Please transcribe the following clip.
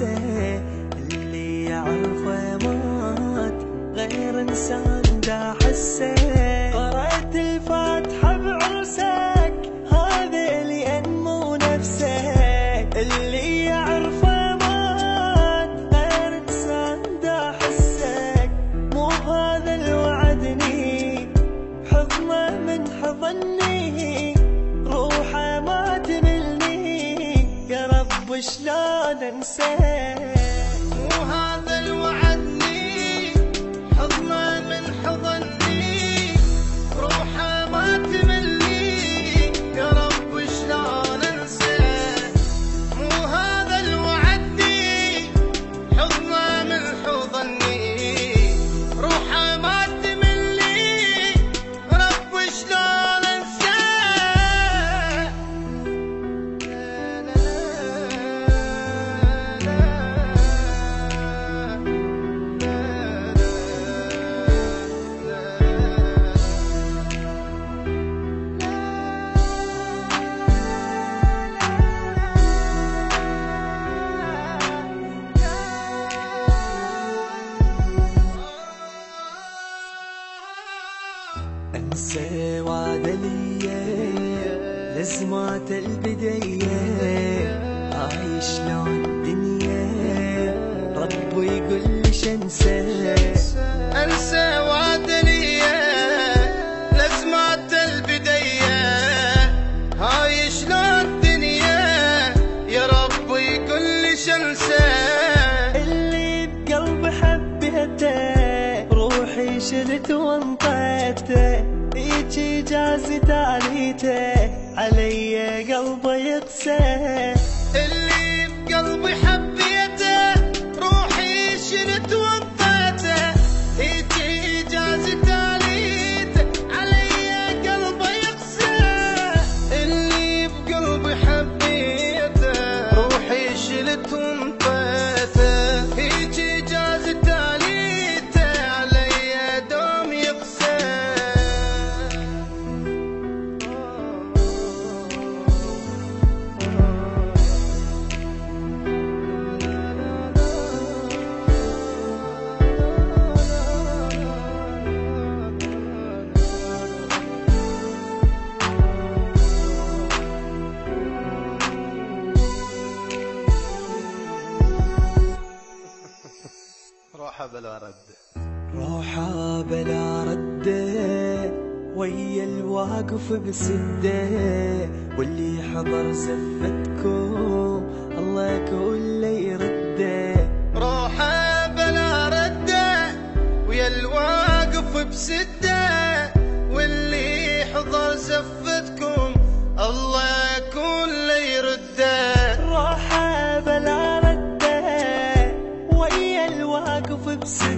نفسه، اللي يعرفه مات غير انسان دا حسه. قرأت الفاتحة بعرسك هذا لأن مو نفسه، اللي يعرفه مات غير انسان دا حسك. مو هذا الوعدني حضنه من حضني، روحه ما تملني يا رب شلون انساه. مو هذا الوعدني حضنه من حضني، روحه ما تملني يا رب شلون انساه. مو هذا الوعدني حضنه من حضني، روحه ما تملني رب شلون انساه. انسى وعد ليا لازمات البداية، عايش لون الدنيا ربي يقول ليش انسى. انسى وعد ليا لازمات البداية، عايش للدنيا يا رب يقول ليش انسى. اللي بقلبي حبيته روحي شلت وانطيته، يجي جازي تاليته علي قلبي يقسى. اللي بقلبي حبيته روحي شلت وانطيته، يجي جازي تاليته علي قلبي يقسى. اللي بقلبي حبيته روحي شلت وانطيته، يجي جازي تاليته علي دوم يقسى. روحه بلا رد، روحه بلا رده ويا الواقف بسده، واللي حضر زفتكم الله كله يرده. روحه بلا رده ويا الواقف بسده، واللي حضر زفتكم الله كله يرده. روحه بلا رده ويا الواقف بسده،